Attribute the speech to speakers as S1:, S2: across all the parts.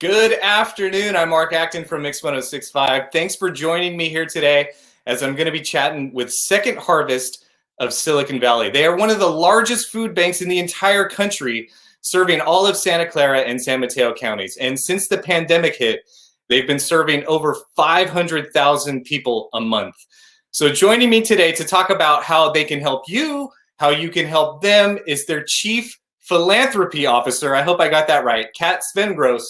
S1: Good afternoon. I'm Marc Acton from Mix 1065. Thanks for joining me here today as I'm going to be chatting with Second Harvest of Silicon Valley. They are one of the largest food banks in the entire country, serving all of Santa Clara and San Mateo counties. And since the pandemic hit, they've been serving over 500,000 people a month. So joining me today to talk about how they can help you, how you can help them, is their Chief Philanthropy Officer. I hope I got that right, Kat Cvengros.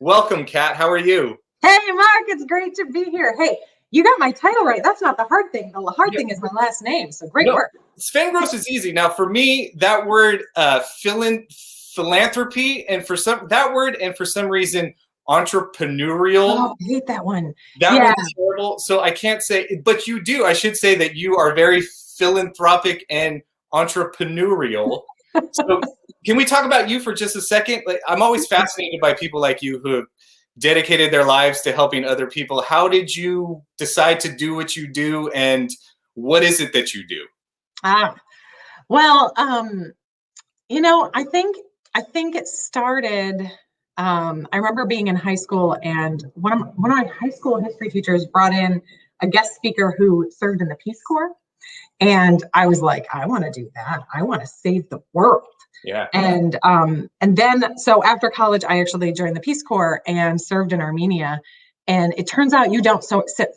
S1: Welcome, Kat. How are you?
S2: Hey, Mark. It's great to be here. Hey, you got my title right. That's not the hard thing. The hard thing is my last name. So great work.
S1: Cvengros is easy. Now, for me, that word philanthropy, and for some reason, entrepreneurial.
S2: Oh, I hate that one.
S1: That one's horrible. So I can't say, but you do. I should say that you are very philanthropic and entrepreneurial. So can we talk about you for just a second? Like, I'm always fascinated by people like you who have dedicated their lives to helping other people. How did you decide to do what you do, and what is it that you do?
S2: Well, I think it started. I remember being in high school, and one of my high school history teachers brought in a guest speaker who served in the Peace Corps. And I was like, I want to do that. I want to save the world.
S1: Yeah.
S2: And then, so after college, I actually joined the Peace Corps and served in Armenia. And it turns out you don't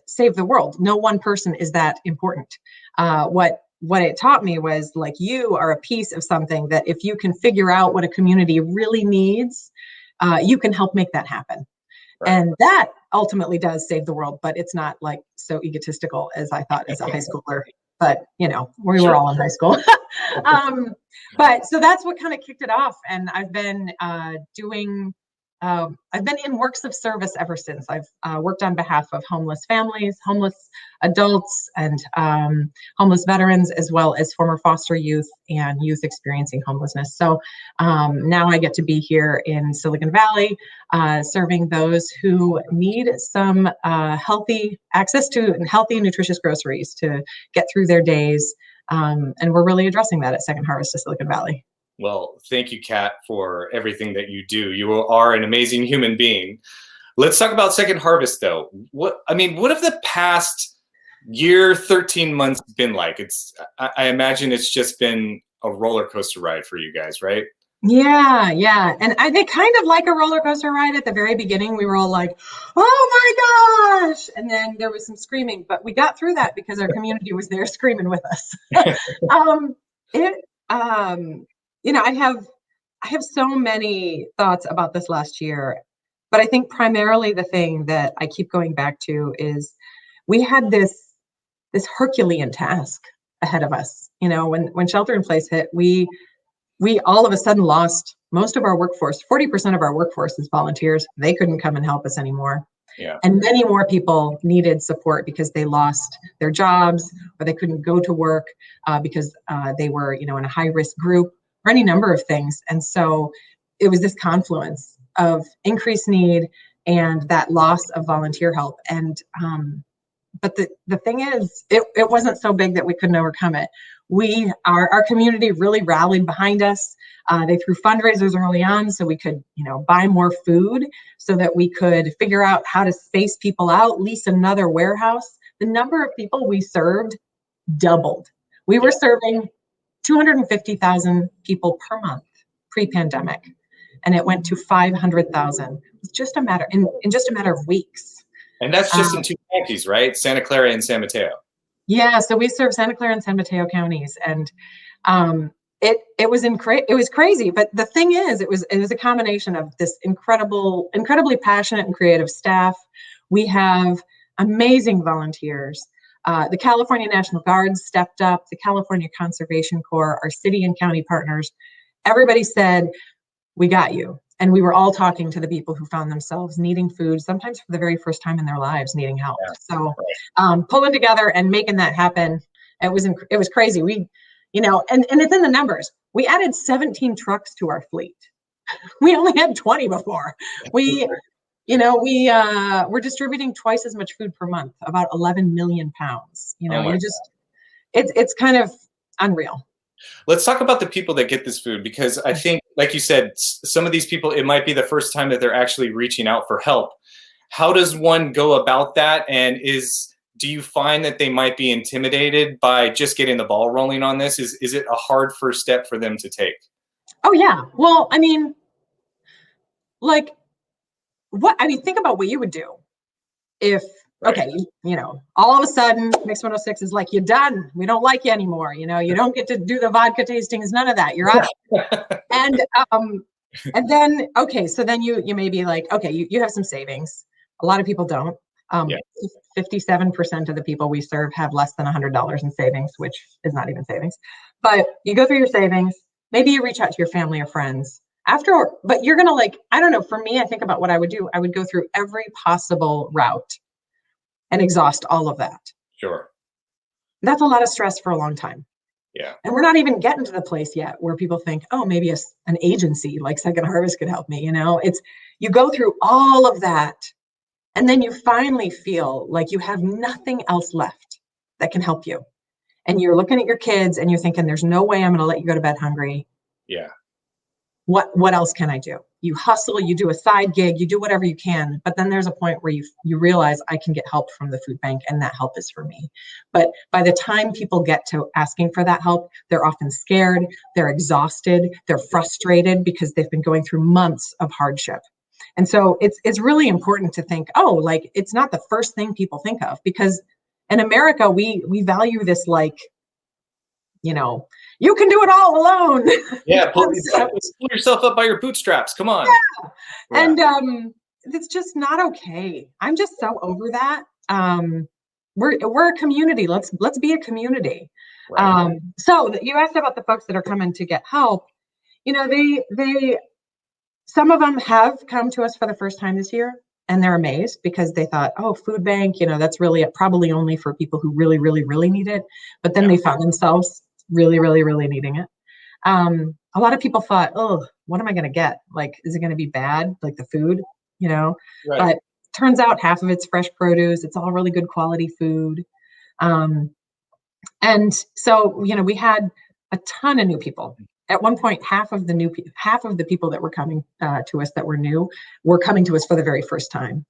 S2: save the world. No one person is that important. What it taught me was, like, you are a piece of something that if you can figure out what a community really needs, you can help make that happen. Right. And that ultimately does save the world, but it's not like so egotistical as I thought as a high schooler. But, we were all in high school. But so that's what kind of kicked it off. And I've been I've been in works of service ever since. I've worked on behalf of homeless families, homeless adults, and homeless veterans, as well as former foster youth and youth experiencing homelessness. So now I get to be here in Silicon Valley, serving those who need some healthy access to healthy, nutritious groceries to get through their days. And we're really addressing that at Second Harvest of Silicon Valley.
S1: Well, thank you, Kat, for everything that you do. You are an amazing human being. Let's talk about Second Harvest, though. What have the past year, 13 months been like? I imagine it's just been a roller coaster ride for you guys, right?
S2: Yeah. And I think kind of like a roller coaster ride at the very beginning. We were all like, oh my gosh. And then there was some screaming, but we got through that because our community was there screaming with us. I have so many thoughts about this last year, but I think primarily the thing that I keep going back to is we had this Herculean task ahead of us. When shelter in place hit, we all of a sudden lost most of our workforce. 40% of our workforce is volunteers. They couldn't come and help us anymore.
S1: Yeah.
S2: And many more people needed support because they lost their jobs, or they couldn't go to work because they were, in a high-risk group, or any number of things. And so it was this confluence of increased need and that loss of volunteer help. And but the thing is, it wasn't so big that we couldn't overcome it. Our community really rallied behind us. They threw fundraisers early on so we could, buy more food, so that we could figure out how to space people out, lease another warehouse. The number of people we served doubled. We were serving 250,000 people per month pre-pandemic, and it went to 500,000. It's just in just a matter of weeks.
S1: And that's just in two counties, right? Santa Clara and San Mateo. Yeah,
S2: so we serve Santa Clara and San Mateo counties, and it was crazy. But the thing is, it was a combination of this incredibly passionate and creative staff. We have amazing volunteers. The California National Guard stepped up, the California Conservation Corps, our city and county partners. Everybody said, we got you. And we were all talking to the people who found themselves needing food, sometimes for the very first time in their lives, needing help. Yeah. So pulling together and making that happen, it was crazy. And it's in the numbers. We added 17 trucks to our fleet. We only had 20 before. We're distributing twice as much food per month, about 11 million pounds. It's kind of unreal.
S1: Let's talk about the people that get this food, because I think like you said, some of these people, it might be the first time that they're actually reaching out for help. How does one go about that? And do you find that they might be intimidated by just getting the ball rolling on this? Is it a hard first step for them to take?
S2: Oh yeah. Well, I mean, like think about what you would do if,
S1: Right.
S2: okay, all of a sudden Mix 106 is like, you're done. We don't like you anymore. You don't get to do the vodka tastings, none of that. You're out. And then, okay, so then you may be like, okay, you have some savings. A lot of people don't.
S1: Yeah.
S2: 57% of the people we serve have less than $100 in savings, which is not even savings. But you go through your savings, maybe you reach out to your family or friends but you're gonna, like, I don't know, for me, I think about what I would do. I would go through every possible route and exhaust all of that.
S1: Sure.
S2: That's a lot of stress for a long time.
S1: Yeah.
S2: And we're not even getting to the place yet where people think, oh, maybe an agency like Second Harvest could help me. You go through all of that, and then you finally feel like you have nothing else left that can help you. And you're looking at your kids and you're thinking, there's no way I'm going to let you go to bed hungry.
S1: Yeah.
S2: What else can I do? You hustle, you do a side gig, you do whatever you can, but then there's a point where you realize I can get help from the food bank, and that help is for me. But by the time people get to asking for that help, they're often scared, they're exhausted, they're frustrated because they've been going through months of hardship. And so it's really important to think, like, it's not the first thing people think of, because in America, we value this, like, you can do it all alone.
S1: Yeah, pull yourself up by your bootstraps. Come on.
S2: Yeah.
S1: Yeah.
S2: And it's just not okay. I'm just so over that. We're a community. Let's be a community.
S1: Right.
S2: So you asked about the folks that are coming to get help. They some of them have come to us for the first time this year, and they're amazed because they thought, oh, food bank, that's really probably only for people who really, really, really need it. But then they found themselves really, really, really needing it. A lot of people thought, oh, what am I going to get? Like, is it going to be bad? Like the food,
S1: Right.
S2: But turns out half of it's fresh produce. It's all really good quality food. And so, we had a ton of new people. At one point, half of the people that were coming to us that were new were coming to us for the very first time.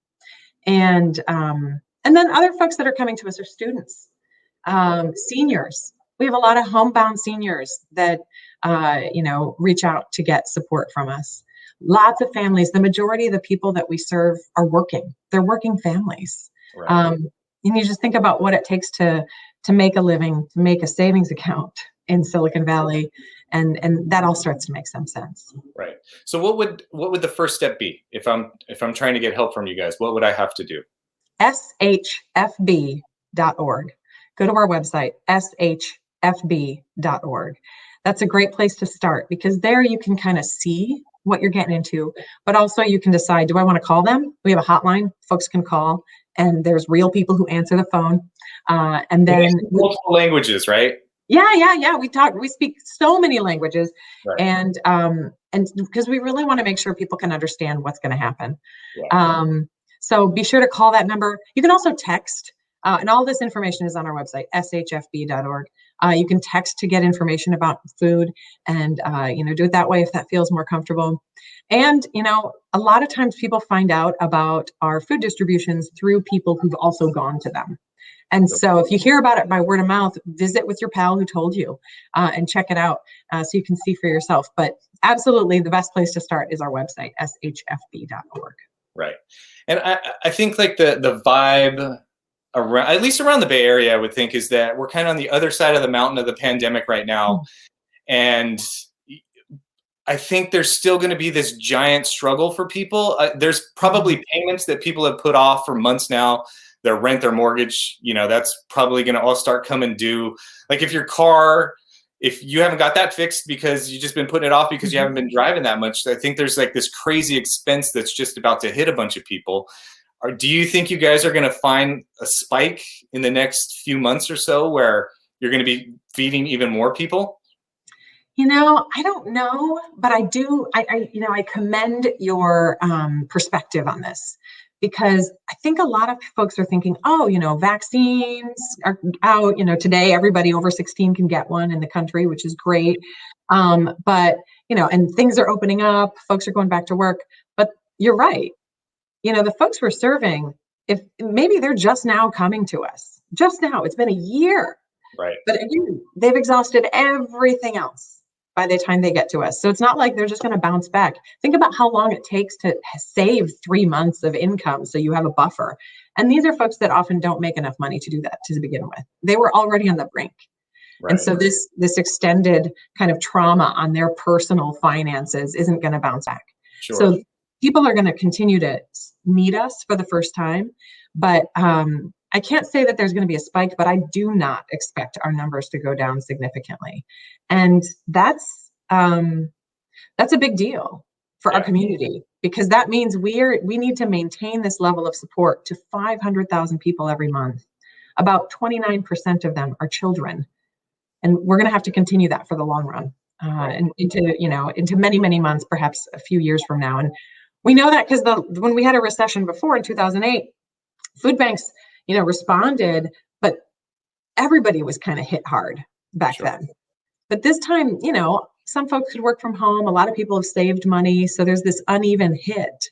S2: And then other folks that are coming to us are students, seniors. We have a lot of homebound seniors that, reach out to get support from us. Lots of families. The majority of the people that we serve are working. They're working families.
S1: Right.
S2: And you just think about what it takes to make a living, to make a savings account in Silicon Valley, and that all starts to make some sense.
S1: Right. So what would the first step be if I'm trying to get help from you guys? What would I have to do?
S2: shfb.org. Go to our website, shfb.org. That's a great place to start, because there you can kind of see what you're getting into, but also you can decide, do I want to call them? We have a hotline folks can call, and there's real people who answer the phone. And then
S1: multiple languages, right?
S2: Yeah. We speak so many languages,
S1: Right.
S2: and because we really want to make sure people can understand what's going to happen.
S1: Yeah.
S2: So be sure to call that number. You can also text, and all this information is on our website, shfb.org. You can text to get information about food, and do it that way if that feels more comfortable. And a lot of times people find out about our food distributions through people who've also gone to them. And so if you hear about it by word of mouth, visit with your pal who told you, and check it out so you can see for yourself. But absolutely, the best place to start is our website, shfb.org.
S1: Right. And I think, like, the vibe around, at least around the Bay Area, I would think, is that we're kind of on the other side of the mountain of the pandemic right now. And I think there's still going to be this giant struggle for people. There's probably payments that people have put off for months now. Their rent, their mortgage, that's probably going to all start coming due. Like, if you haven't got that fixed because you've just been putting it off because you haven't been driving that much, I think there's like this crazy expense that's just about to hit a bunch of people. Do you think you guys are going to find a spike in the next few months or so where you're going to be feeding even more people?
S2: I don't know, but I do. I commend your perspective on this, because I think a lot of folks are thinking, oh, vaccines are out, today everybody over 16 can get one in the country, which is great. But, and things are opening up, folks are going back to work, but you're right. The folks we're serving, if maybe they're just now coming to us, just now, it's been a year.
S1: Right.
S2: But again, they've exhausted everything else by the time they get to us. So it's not like they're just going to bounce back. Think about how long it takes to save 3 months of income so you have a buffer. And these are folks that often don't make enough money to do that to begin with. They were already on the brink. Right. And so this extended kind of trauma on their personal finances isn't going to bounce back. Sure. So people are going to continue to need us for the first time, but I can't say that there's going to be a spike, but I do not expect our numbers to go down significantly. And that's a big deal for our community, because that means we need to maintain this level of support to 500,000 people every month. About 29% of them are children. And we're going to have to continue that for the long run, and into many, many months, perhaps a few years from now. And we know that because when we had a recession before in 2008, food banks, responded, but everybody was kind of hit hard back then. But this time, some folks could work from home. A lot of people have saved money. So there's this uneven hit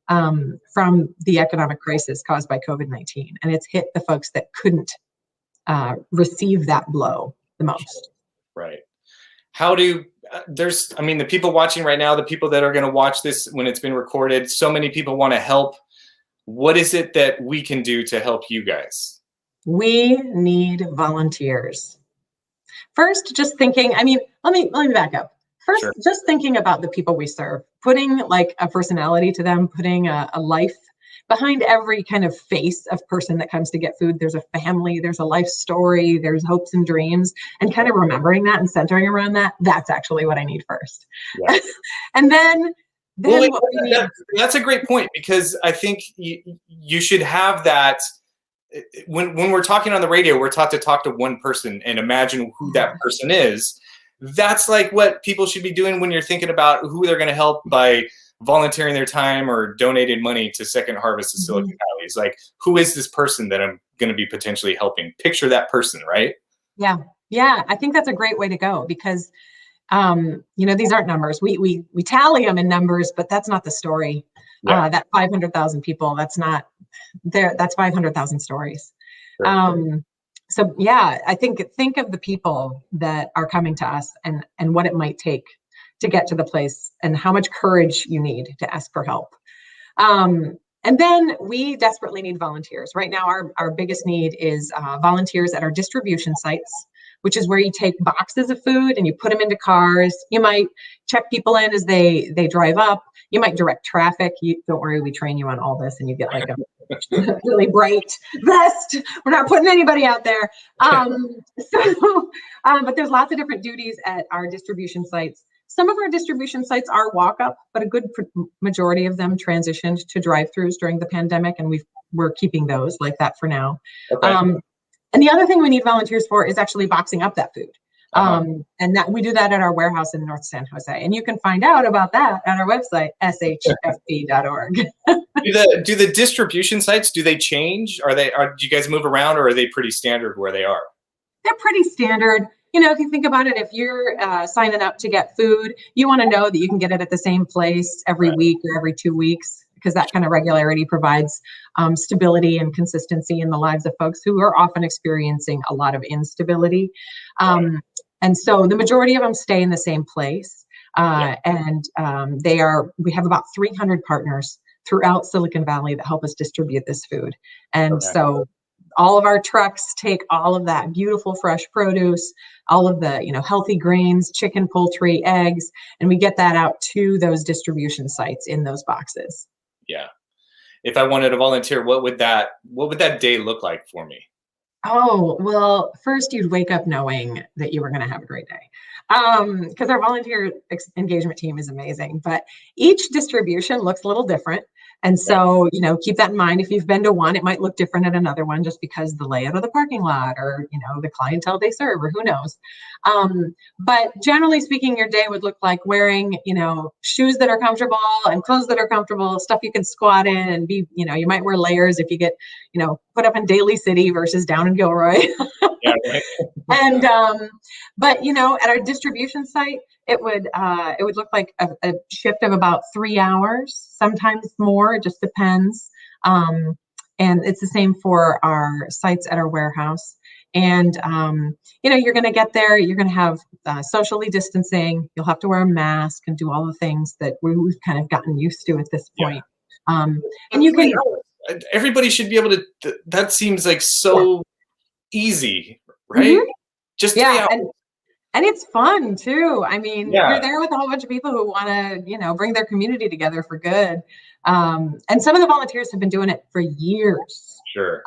S2: from the economic crisis caused by COVID-19. And it's hit the folks that couldn't receive that blow the most.
S1: Right. How do the people watching right now, the people that are going to watch this when it's been recorded, so many people want to help. What is it that we can do to help you guys?
S2: We need volunteers. First, just thinking, let me back up. First, sure. Just thinking about the people we serve, putting like a personality to them, putting a life behind every kind of face of person that comes to get food. There's a family, there's a life story, there's hopes and dreams, and kind of remembering that and centering around that. That's actually what I need first. Yeah. And then
S1: that's a great point, because I think you should have that. When we're talking on the radio, we're taught to talk to one person and imagine who that person is. That's like what people should be doing when you're thinking about who they're going to help by volunteering their time or donating money to Second Harvest of Silicon Valley. It's like, who is this person that I'm going to be potentially helping? Picture that person, right?
S2: Yeah. I think that's a great way to go, because these aren't numbers. We tally them in numbers, but that's not the story. Yeah. That 500,000 people, that's not there. That's 500,000 stories. Sure. So yeah, I think of the people that are coming to us and what it might take to get to the place and how much courage you need to ask for help. And then we desperately need volunteers. Right now, our biggest need is volunteers at our distribution sites, which is where you take boxes of food and you put them into cars. You might check people in as they drive up. You might direct traffic. Don't worry, we train you on all this, and you get like a really bright vest. We're not putting anybody out there. But there's lots of different duties at our distribution sites. Some of our distribution sites are walk-up, but a good majority of them transitioned to drive-throughs during the pandemic, and we're keeping those like that for now. Okay. And the other thing we need volunteers for is actually boxing up that food. And that we do that at our warehouse in North San Jose. And you can find out about that at our website, shfp.org.
S1: Do the distribution sites, do they change? Do you guys move around, or are they pretty standard where they are?
S2: They're pretty standard. If you think about it, if you're signing up to get food, you want to know that you can get it at the same place every week or every 2 weeks, because that kind of regularity provides stability and consistency in the lives of folks who are often experiencing a lot of instability. And so the majority of them stay in the same place. And we have about 300 partners throughout Silicon Valley that help us distribute this food. And so all of our trucks take all of that beautiful fresh produce, all of the healthy grains, chicken, poultry, eggs, and we get that out to those distribution sites in those boxes.
S1: Yeah. If I wanted to volunteer, what would that day look like for me?
S2: Oh, well, first you'd wake up knowing that you were going to have a great day. Because our volunteer engagement team is amazing, but each distribution looks a little different. And so, you know, keep that in mind. If you've been to one, it might look different at another one just because the layout of the parking lot or, you know, the clientele they serve or who knows. But generally speaking, your day would look like wearing, you know, shoes that are comfortable and clothes that are comfortable, stuff you can squat in and be, you know, you might wear layers if you get, you know, put up in Daly City versus down in Gilroy.
S1: Yeah, right.
S2: And but you know, at our distribution site, it would look like a shift of about 3 hours, sometimes more. It just depends. And it's the same for our sites at our warehouse. And you know, you're going to get there. You're going to have socially distancing. You'll have to wear a mask and do all the things that we've kind of gotten used to at this point. And you can.
S1: Everybody should be able to. That seems like so easy, right?
S2: Mm-hmm.
S1: Just 3 hours.
S2: And it's fun too. I mean,
S1: Yeah.
S2: you're there with a whole bunch of people who want to, you know, bring their community together for good. And some of the volunteers have been doing it for years.
S1: Sure.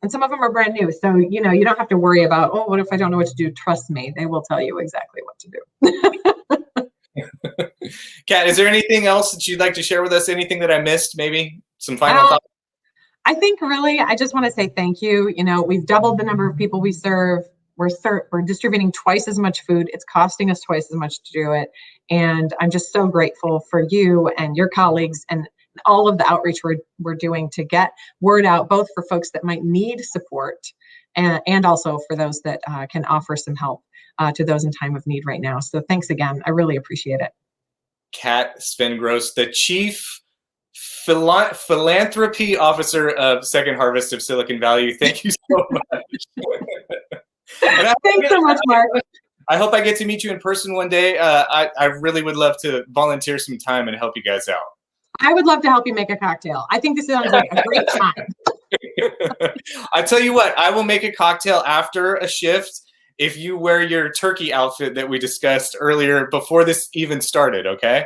S2: And some of them are brand new. So, you know, you don't have to worry about, oh, what if I don't know what to do? Trust me, they will tell you exactly what to do.
S1: Kat, is there anything else that you'd like to share with us? Anything that I missed? Maybe some final thoughts?
S2: I think really, I just want to say thank you. You know, we've doubled the number of people we serve. We're distributing twice as much food. It's costing us twice as much to do it. And I'm just so grateful for you and your colleagues and all of the outreach we're doing to get word out, both for folks that might need support and also for those that can offer some help to those in time of need right now. So thanks again. I really appreciate it.
S1: Kat Cvengros, the Chief Philanthropy Officer of Second Harvest of Silicon Valley. Thank you so much.
S2: Thanks so much, Mark.
S1: I hope I get to meet you in person one day. I really would love to volunteer some time and help you guys out.
S2: I would love to help you make a cocktail. I think this sounds like a great time.
S1: I tell you what, I will make a cocktail after a shift if you wear your turkey outfit that we discussed earlier before this even started, okay?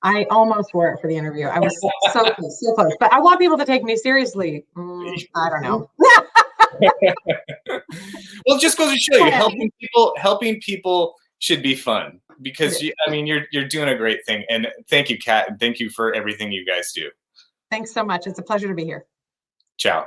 S2: I almost wore it for the interview. I was so close, so close. But I want people to take me seriously. I don't know.
S1: Well, it just goes to show you, helping people should be fun because you're doing a great thing. And thank you, Kat, and thank you for everything you guys do.
S2: Thanks so much. It's a pleasure to be here.
S1: Ciao.